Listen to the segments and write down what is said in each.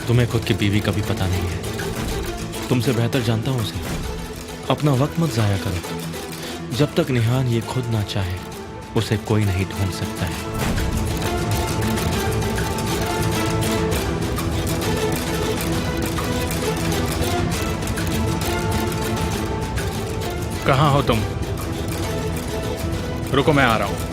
तुम्हें खुद की बीवी का भी पता नहीं है। तुमसे बेहतर जानता हूं उसे। अपना वक्त मत जाया करो। जब तक निहान ये खुद ना चाहे, उसे कोई नहीं ढूंढ सकता है। कहाँ हो तुम? रुको, मैं आ रहा हूं।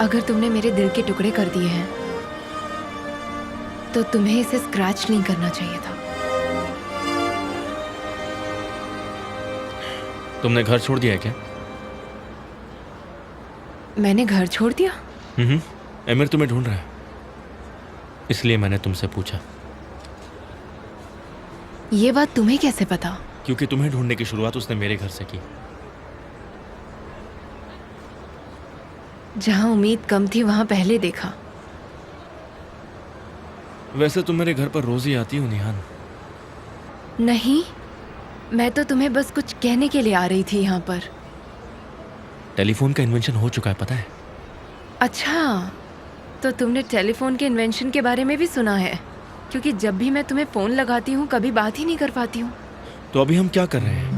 अगर तुमने मेरे दिल के टुकड़े कर दिए हैं तो तुम्हें इसे स्क्रैच नहीं करना चाहिए था। तुमने घर छोड़ दिया है क्या? मैंने घर छोड़ दिया? एमिर तुम्हें ढूंढ रहा है, इसलिए मैंने तुमसे पूछा। ये बात तुम्हें कैसे पता? क्योंकि तुम्हें ढूंढने की शुरुआत उसने मेरे घर से की। जहां उम्मीद कम थी वहां पहले देखा। वैसे तुम मेरे घर पर रोज ही आती हो निहान। नहीं, मैं तो तुम्हें बस कुछ कहने के लिए आ रही थी यहाँ पर। टेलीफोन का इन्वेंशन हो चुका है, पता है? अच्छा, तो तुमने टेलीफोन के इन्वेंशन के बारे में भी सुना है? क्योंकि जब भी मैं तुम्हें फोन लगाती हूँ कभी बात ही नहीं कर पाती हूँ। तो अभी हम क्या कर रहे हैं?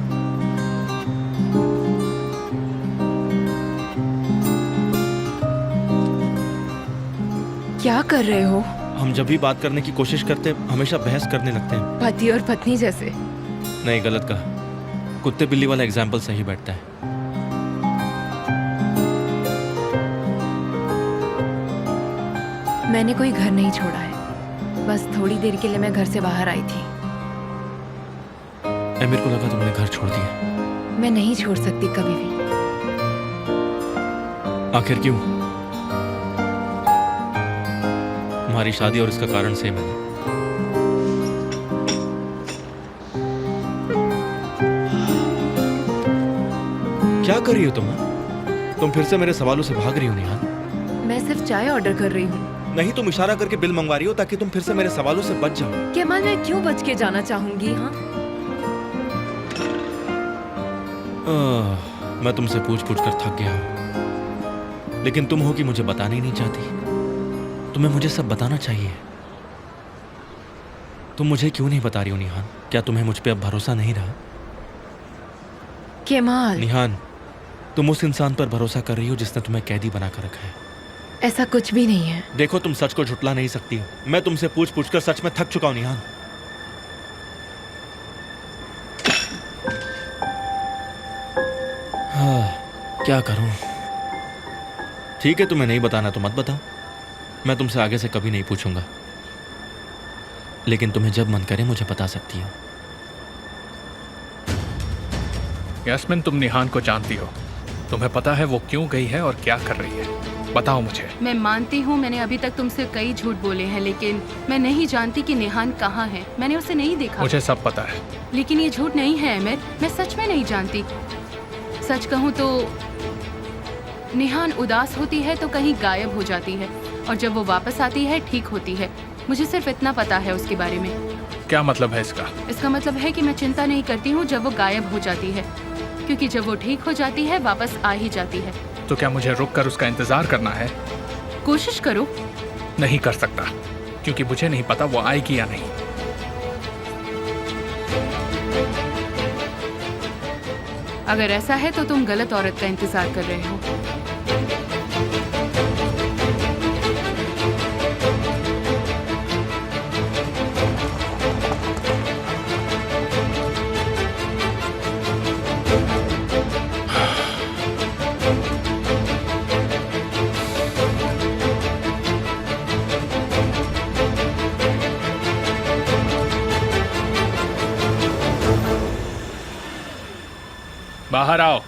क्या कर रहे हो? हम जब भी बात करने की कोशिश करते हमेशा बहस करने लगते हैं। पति और पत्नी जैसे। नहीं, गलत कहा। कुत्ते बिल्ली वाला एग्जाम्पल सही बैठता है। मैंने कोई घर नहीं छोड़ा है, बस थोड़ी देर के लिए मैं घर से बाहर आई थी। मेरे को लगा तुमने घर छोड़ दिया। मैं नहीं छोड़ सकती कभी भी। आखिर क्यों? तुम्हारी शादी और इसका कारण सेम है। क्या कर रही हो तुम? तुम फिर से मेरे सवालों से भाग रही हो निहान। मैं सिर्फ चाय ऑर्डर कर रही हूँ। नहीं, तुम इशारा करके बिल मंगवा रही हो ताकि तुम फिर से मेरे सवालों से बच जाओ। केमाल, मैं क्यों बच के जाना चाहूंगी? हाँ, मैं तुमसे पूछ पूछ कर थक गया हूं, लेकिन तुम हो कि मुझे बताना ही नहीं चाहती। तुम्हें मुझे सब बताना चाहिए। तुम मुझे क्यों नहीं बता रही हो निहान? क्या तुम्हें मुझ पे अब भरोसा नहीं रहा? केमाल, निहान, तुम उस इंसान पर भरोसा कर रही हो जिसने तुम्हें कैदी बना कर रखा है। ऐसा कुछ भी नहीं है। देखो, तुम सच को झुटला नहीं सकती हो। मैं तुमसे पूछ पूछ कर सच में थक चुका हूं निहान। हाँ, क्या करूं? ठीक है, तुम्हें नहीं बताना तो मत बताओ। मैं तुमसे आगे से कभी नहीं पूछूंगा, लेकिन तुम्हें जब मन करे मुझे बता सकती हो। यास्मिन, तुम निहान को जानती हो। तुम्हें पता है वो क्यों गई है और क्या कर रही है? बताओ मुझे। मैं मानती हूँ मैंने अभी तक तुमसे कई झूठ बोले हैं, लेकिन मैं नहीं जानती कि निहान कहाँ है। मैंने उसे नहीं देखा। मुझे सब पता है। लेकिन ये झूठ नहीं है अमिर, मैं सच में नहीं जानती। सच कहूँ तो निहान उदास होती है तो कहीं गायब हो जाती है, और जब वो वापस आती है ठीक होती है। मुझे सिर्फ इतना पता है उसके बारे में। क्या मतलब है इसका? इसका मतलब है कि मैं चिंता नहीं करती हूँ जब वो गायब हो जाती है, क्योंकि जब वो ठीक हो जाती है वापस आ ही जाती है। तो क्या मुझे रुक कर उसका इंतजार करना है? कोशिश करो। नहीं कर सकता, क्योंकि मुझे नहीं पता वो आएगी या नहीं। अगर ऐसा है तो तुम गलत औरत का इंतजार कर रहे हो। बाहर आओ।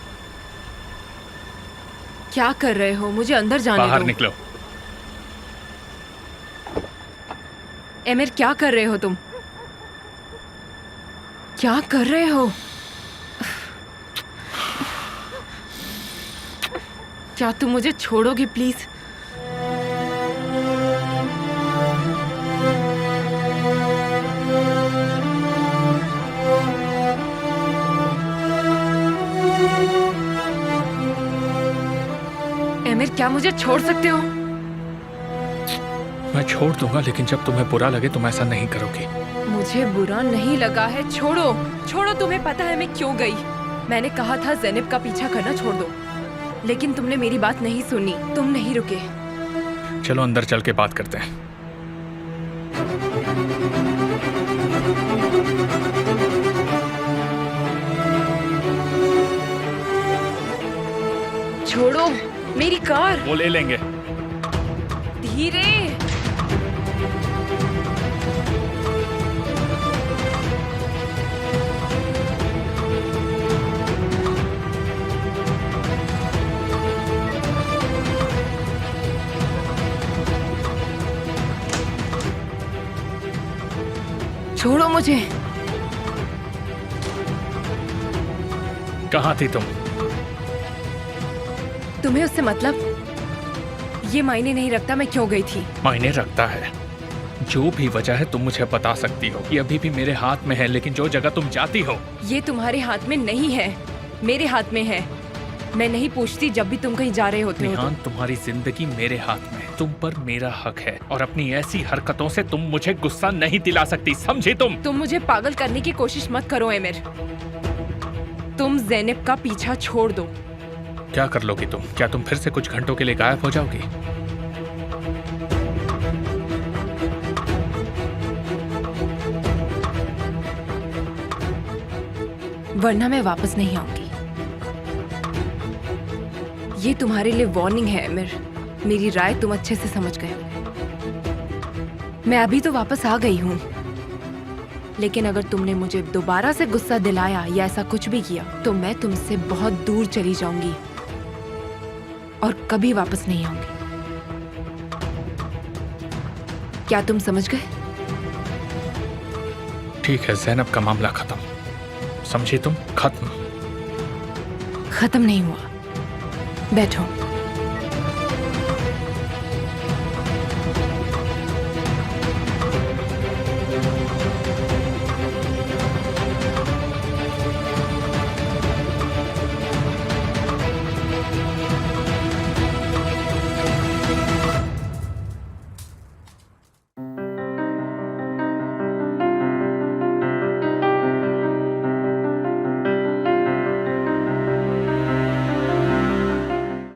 क्या कर रहे हो? मुझे अंदर जाने बाहर दो। निकलो। एमिर, क्या कर रहे हो तुम? क्या कर रहे हो? क्या तुम मुझे छोड़ोगे प्लीज? एमिर, क्या मुझे छोड़ सकते हो? मैं छोड़ दूंगा, लेकिन जब तुम्हें बुरा लगे तुम ऐसा नहीं करोगी। मुझे बुरा नहीं लगा है। छोड़ो छोड़ो, तुम्हें पता है मैं क्यों गई? मैंने कहा था ज़ैनब का पीछा करना छोड़ दो, लेकिन तुमने मेरी बात नहीं सुनी, तुम नहीं रुके। चलो अंदर चल के बात करते हैं। छोड़ो मेरी कार। वो ले लेंगे। धीरे। छोड़ो मुझे। कहाँ थी तुम? तुम्हें उससे मतलब? ये मायने नहीं रखता मैं क्यों गई थी। मायने रखता है। जो भी वजह है तुम मुझे बता सकती हो। ये अभी भी मेरे हाथ में है, लेकिन जो जगह तुम जाती हो ये तुम्हारे हाथ में नहीं है, मेरे हाथ में है। मैं नहीं पूछती जब भी तुम कहीं जा रहे होते हो निहान, तुम्हारी जिंदगी मेरे हाथ में है। तुम पर मेरा हक है और अपनी ऐसी हरकतों से तुम मुझे गुस्सा नहीं दिला सकती, समझी तुम मुझे पागल करने की कोशिश मत करो एमिर। तुम ज़ैनब का पीछा छोड़ दो। क्या कर लोगी तुम? क्या तुम फिर से कुछ घंटों के लिए गायब हो जाओगी? वरना मैं वापस नहीं आऊंगी। ये तुम्हारे लिए वार्निंग है एमिर। मेरी राय तुम अच्छे से समझ गए होगे। मैं अभी तो वापस आ गई हूँ, लेकिन अगर तुमने मुझे दोबारा से गुस्सा दिलाया या ऐसा कुछ भी किया तो मैं तुमसे बहुत दूर चली जाऊंगी और कभी वापस नहीं आऊंगी। क्या तुम समझ गए? ठीक है, ज़ैनब का मामला खत्म, समझी तुम? खत्म। खत्म नहीं हुआ। बैठो।